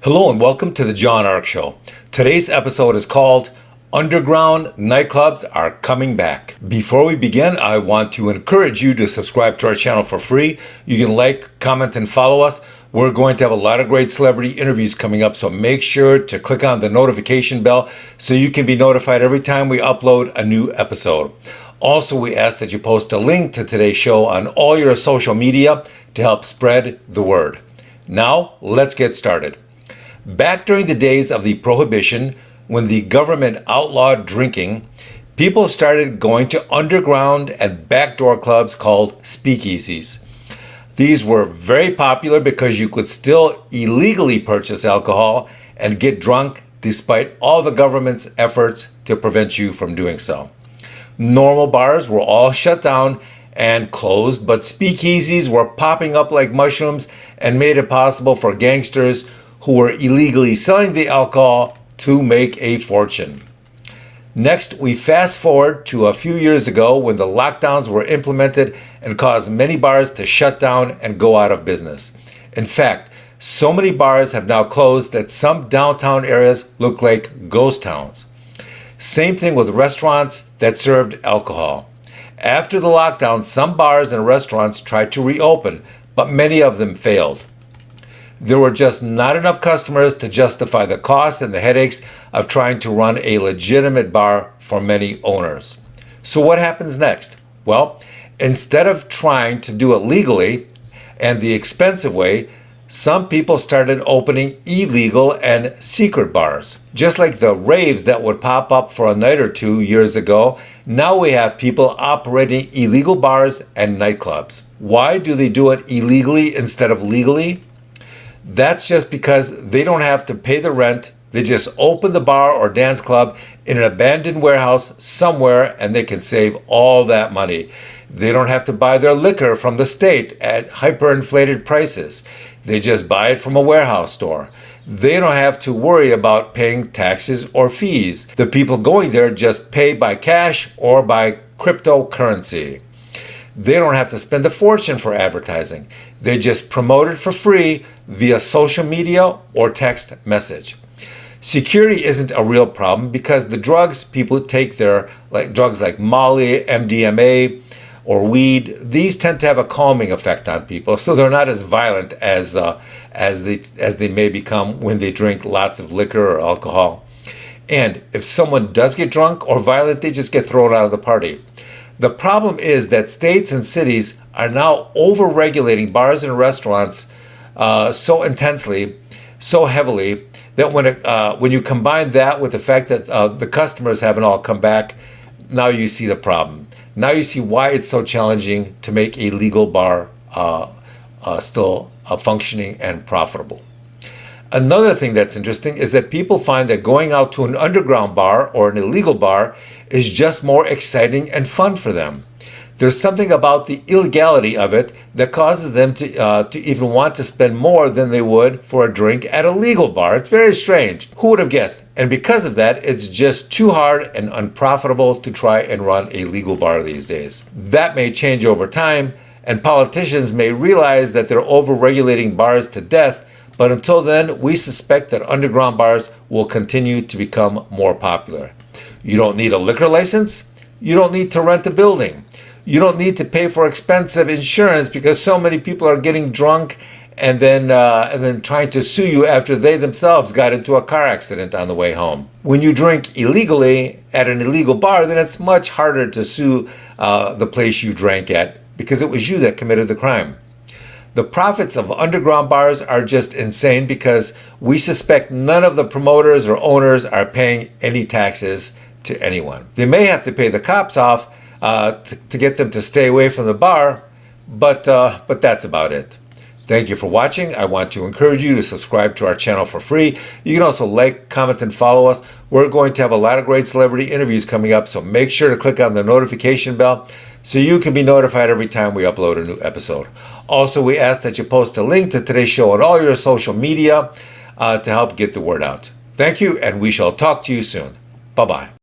Hello and welcome to the John Ark Show. Today's episode is called Underground Nightclubs Are Coming Back. Before we begin, I want to encourage you to subscribe to our channel for free. You can like, comment, and follow us. We're going to have a lot of great celebrity interviews coming up, so make sure to click on the notification bell so you can be notified every time we upload a new episode. Also, we ask that you post a link to today's show on all your social media to help spread the word. Now, let's get started. Back during the days of the Prohibition, when the government outlawed drinking, people started going to underground and backdoor clubs called speakeasies. These were very popular because you could still illegally purchase alcohol and get drunk despite all the government's efforts to prevent you from doing so. Normal bars were all shut down and closed, but speakeasies were popping up like mushrooms and made it possible for gangsters who were illegally selling the alcohol to make a fortune. Next, we fast forward to a few years ago when the lockdowns were implemented and caused many bars to shut down and go out of business. In fact, so many bars have now closed that some downtown areas look like ghost towns. Same thing with restaurants that served alcohol. After the lockdown, some bars and restaurants tried to reopen, but many of them failed. There were just not enough customers to justify the cost and the headaches of trying to run a legitimate bar for many owners. So what happens next? Well, instead of trying to do it legally and the expensive way, some people started opening illegal and secret bars. Just like the raves that would pop up for a night or two years ago, now we have people operating illegal bars and nightclubs. Why do they do it illegally instead of legally? That's just because they don't have to pay the rent. They just open the bar or dance club in an abandoned warehouse somewhere and they can save all that money. They don't have to buy their liquor from the state at hyperinflated prices. They just buy it from a warehouse store. They don't have to worry about paying taxes or fees. The people going there just pay by cash or by cryptocurrency. They don't have to spend a fortune for advertising. They just promote it for free via social media or text message. Security isn't a real problem because the drugs people take there, like drugs like Molly, MDMA, or weed, these tend to have a calming effect on people, so they're not as violent as they may become when they drink lots of liquor or alcohol. And if someone does get drunk or violent, they just get thrown out of the party. The problem is that states and cities are now over-regulating bars and restaurants so intensely, so heavily, that when you combine that with the fact that the customers haven't all come back, now you see the problem. Now you see why it's so challenging to make a legal bar still functioning and profitable. Another thing that's interesting is that people find that going out to an underground bar or an illegal bar is just more exciting and fun for them. There's something about the illegality of it that causes them to even want to spend more than they would for a drink at a legal bar. It's very strange. Who would have guessed? And because of that, it's just too hard and unprofitable to try and run a legal bar these days. That may change over time, and politicians may realize that they're over-regulating bars to death. But until then, we suspect that underground bars will continue to become more popular. You don't need a liquor license. You don't need to rent a building. You don't need to pay for expensive insurance because so many people are getting drunk and then trying to sue you after they themselves got into a car accident on the way home. When you drink illegally at an illegal bar, then it's much harder to sue the place you drank at because it was you that committed the crime. The profits of underground bars are just insane because we suspect none of the promoters or owners are paying any taxes to anyone. They may have to pay the cops off to get them to stay away from the bar, but that's about it. Thank you for watching. I want to encourage you to subscribe to our channel for free. You can also like, comment, and follow us. We're going to have a lot of great celebrity interviews coming up, so make sure to click on the notification bell so you can be notified every time we upload a new episode. Also, we ask that you post a link to today's show on all your social media to help get the word out. Thank you, and we shall talk to you soon. Bye-bye.